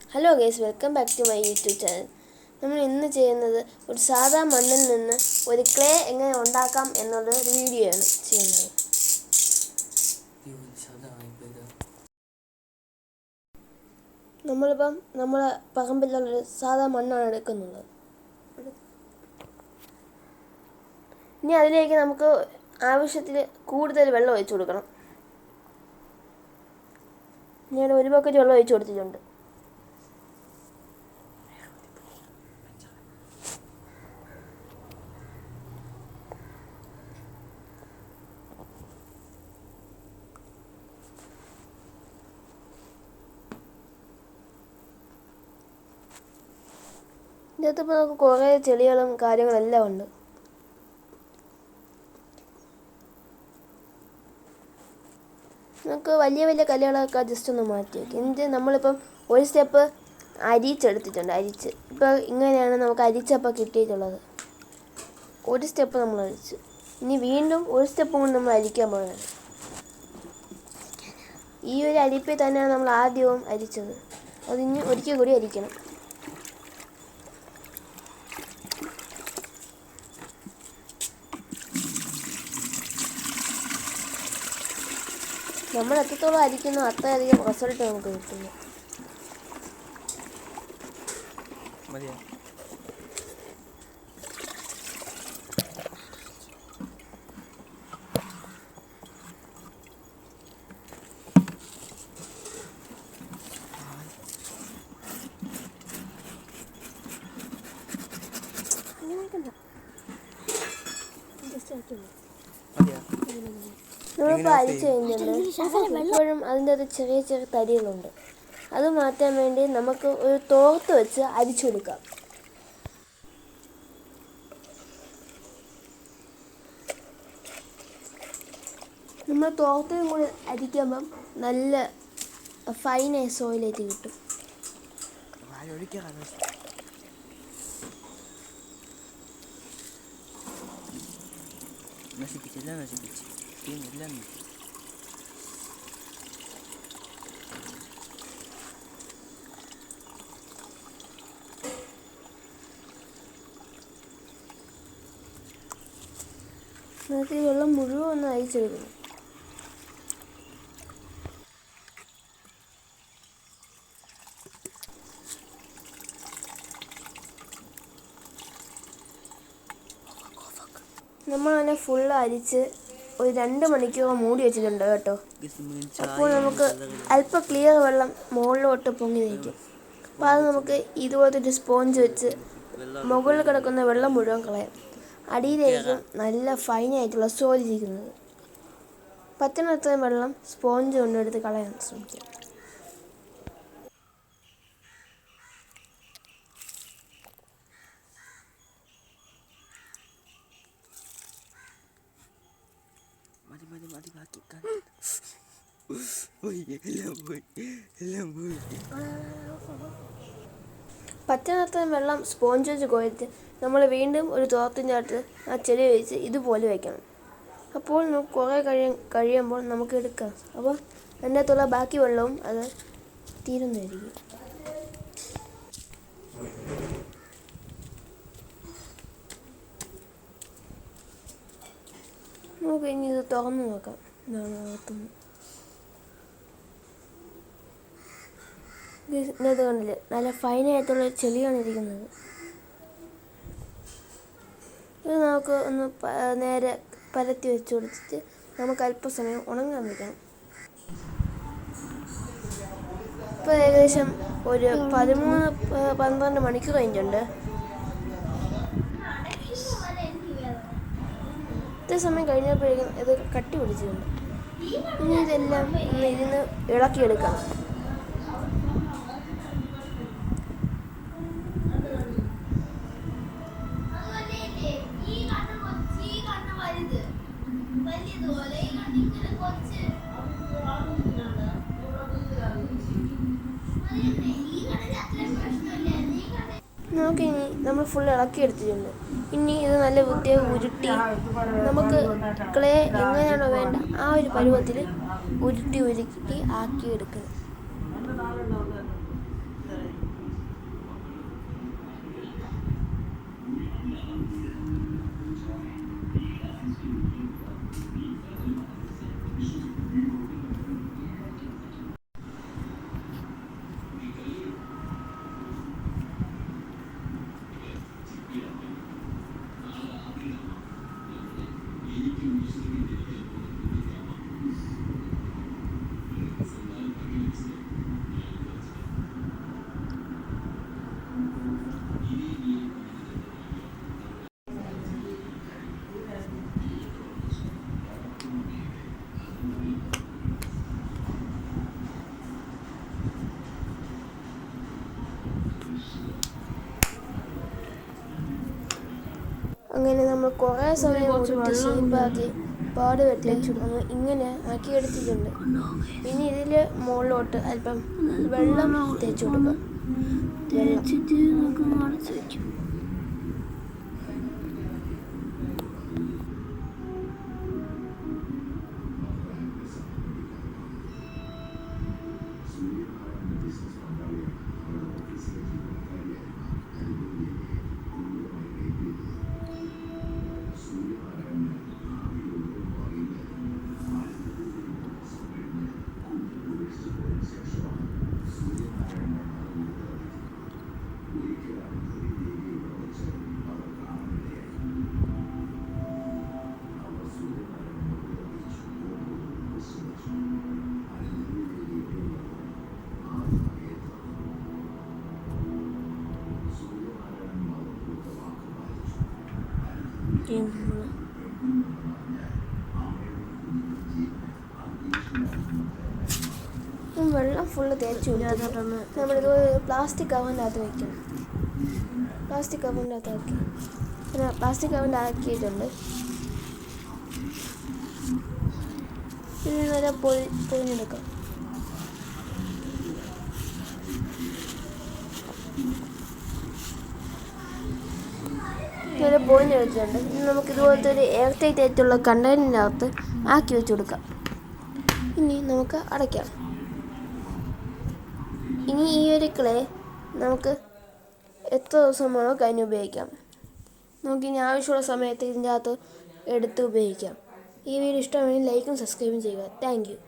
Hello guys, welcome back to my YouTube channel. നമ്മൾ ഇന്ന് ചെയ്യുന്നത് ഒരു സാധാ മണ്ണിൽ നിന്ന് ഒരു ക്ലേ എങ്ങനെ ഉണ്ടാക്കാം എന്നുള്ള ഒരു വീഡിയോ ആണ് ചെയ്യുന്നത്. നമ്മളിപ്പം നമ്മളെ പറമ്പിലുള്ളൊരു സാധാ മണ്ണാണ് എടുക്കുന്നത്. ഇനി അതിലേക്ക് നമുക്ക് ആവശ്യത്തിന് കൂടുതൽ വെള്ളം ഒഴിച്ചു കൊടുക്കണം. ഞാൻ ഒരു ബക്കറ്റ് വെള്ളം ഒഴിച്ചു കൊടുത്തിട്ടുണ്ട്. ഇതിനകത്തിപ്പോൾ നമുക്ക് കുറേ ചെടികളും കാര്യങ്ങളെല്ലാം ഉണ്ട്. നമുക്ക് വലിയ വലിയ കല്ലുകളൊക്കെ ജസ്റ്റ് ഒന്ന് മാറ്റി വയ്ക്കും. എന്നിട്ട് നമ്മളിപ്പം ഒരു സ്റ്റെപ്പ് അരിച്ചെടുത്തിട്ടുണ്ട്. ഇപ്പോൾ ഇങ്ങനെയാണ് നമുക്ക് അരിച്ചപ്പോൾ കിട്ടിയിട്ടുള്ളത്. ഒരു സ്റ്റെപ്പ് നമ്മൾ അരിച്ചു. ഇനി വീണ്ടും ഒരു സ്റ്റെപ്പ് കൊണ്ട് നമ്മൾ അരിക്കാൻ പോകുന്നത്. ഈ ഒരു അരിപ്പിൽ തന്നെയാണ് നമ്മൾ ആദ്യവും അരിച്ചത്. അതിന് ഒരിക്കൽ കൂടി അരിക്കണം. നമ്മൾ എത്രത്തോളം അരിക്കുന്നു അത്രയധികം റിസൾട്ട് നമുക്ക് കിട്ടുന്നു. നമ്മളിപ്പോൾ അരിച്ചു കഴിഞ്ഞിട്ടുണ്ട്. ഇപ്പോഴും അതിൻ്റെ അത് ചെറിയ ചെറിയ തരികളുണ്ട്. അത് മാറ്റാൻ വേണ്ടി നമുക്ക് ഒരു തോർത്ത് വെച്ച് അരിച്ചു കൊടുക്കാം. നമ്മൾ തോർത്തും കൂടി അരിക്കുമ്പം നല്ല ഫൈനായ സോയിലായിട്ട് കിട്ടും. നമുക്ക് ഈ വെള്ളം മുഴുവൻ ഒന്ന് അയച്ചെടുക്കണം. നമ്മളതിനെ ഫുള്ള് അരിച്ച് ഒരു 2 മണിക്കൂർ മൂടി വെച്ചിട്ടുണ്ട് കേട്ടോ. അപ്പോൾ നമുക്ക് അല്പം ക്ലിയർ വെള്ളം മുകളിലോട്ട് പൊങ്ങി നിൽക്കും. അപ്പോൾ അത് നമുക്ക് ഇതുപോലത്തെ ഒരു സ്പോഞ്ച് വെച്ച് മുകളിൽ കിടക്കുന്ന വെള്ളം മുഴുവൻ കളയാം. അടിയിലായിരിക്കും നല്ല ഫൈനായിട്ടുള്ള സോയിൽ ഇരിക്കുന്നത്. പറ്റുന്നത്രയും വെള്ളം സ്പോഞ്ച് കൊണ്ടെടുത്ത് കളയാൻ ശ്രമിക്കാം. പറ്റുന്നത്രയും വെള്ളം സ്പോഞ്ച് വെച്ച് കോരിട്ട് നമ്മൾ വീണ്ടും ഒരു തോർത്തിൻ്റെ അകത്ത് ആ ചെടി വെച്ച് ഇതുപോലെ വയ്ക്കണം. അപ്പോൾ നമുക്ക് കുറേ കഴിയുമ്പോൾ നമുക്ക് എടുക്കാം. അപ്പോൾ അതിൻ്റെ അകത്തുള്ള ബാക്കി വെള്ളവും അത് തീരുന്നതായിരിക്കും. നമുക്ക് ഇനി ഇത് തുറന്ന് നോക്കാം. ഇതാണ് അകത്തുനിന്ന്. ഇതിനകത്ത് കണ്ടില്ലേ, നല്ല ഫൈനായിട്ടുള്ള ചെളിയാണ് ഇരിക്കുന്നത്. ഇത് നമുക്ക് ഒന്ന് നേരെ പരത്തി വെച്ച് കൊടുത്തിട്ട് നമുക്ക് അല്പസമയം ഉണങ്ങാൻ വയ്ക്കണം. ഇപ്പോൾ ഏകദേശം ഒരു 13-12 മണിക്കൂർ കഴിഞ്ഞിട്ടുണ്ട്. ഇത്ര സമയം കഴിഞ്ഞപ്പോഴേക്കും ഇത് കട്ടി പിടിച്ചിട്ടുണ്ട്. ഇനി ഇതെല്ലാം ഇരുന്ന് ഇളക്കിയെടുക്കാം. നമുക്കിനി നമ്മൾ ഫുൾ ഇളക്കിയെടുത്തിട്ടുണ്ട്. ഇനി ഇത് നല്ല വൃത്തിയായി ഉരുട്ടി നമുക്ക് ക്ലേ എങ്ങനെയാണോ വേണ്ട ആ ഒരു പരുവത്തിൽ ഉരുട്ടി ആക്കിയെടുക്കണം. അങ്ങനെ നമ്മൾ കുറേ സമയം കൊടുത്ത് ഷേപ്പാക്കി പാടുപെട്ടി നമ്മൾ ഇങ്ങനെ ആക്കി എടുത്തിട്ടുണ്ട്. ഇനി ഇതിൽ മുകളിലോട്ട് അല്പം വെള്ളം തേച്ച് കൊടുക്കാം. വെള്ളം ഫുള്ള് തേച്ച് നമ്മളിത് പ്ലാസ്റ്റിക് കവറിൻ്റെ അകത്ത് വയ്ക്കണം. പ്ലാസ്റ്റിക് കവറിൻ്റെ അകത്താക്കി പ്ലാസ്റ്റിക് കവറിൻ്റെ ആക്കിയിട്ടുണ്ട്. പിന്നെ നല്ല പൊതിഞ്ഞെടുക്കാം. നല്ല പൊതിഞ്ഞെടുത്തിട്ടുണ്ട്. ഇനി നമുക്ക് ഇതുപോലത്തെ ഒരു എയർ ടൈറ്റ് ആയിട്ടുള്ള കണ്ടെയ്നറിൻ്റെ അകത്ത് ആക്കി വെച്ച് കൊടുക്കാം. ഇനി നമുക്ക് അടയ്ക്കാം. ഇനി ഈ ഒരു ക്ലേ നമുക്ക് എത്ര ദിവസം വേണോ കഴിഞ്ഞ് ഉപയോഗിക്കാം. നമുക്കിനി ആവശ്യമുള്ള സമയത്ത് ഇതിൻ്റെ അകത്ത് എടുത്ത് ഉപയോഗിക്കാം. ഈ വീഡിയോ ഇഷ്ടമാണെങ്കിൽ ലൈക്കും സബ്സ്ക്രൈബും ചെയ്യുക. Thank you.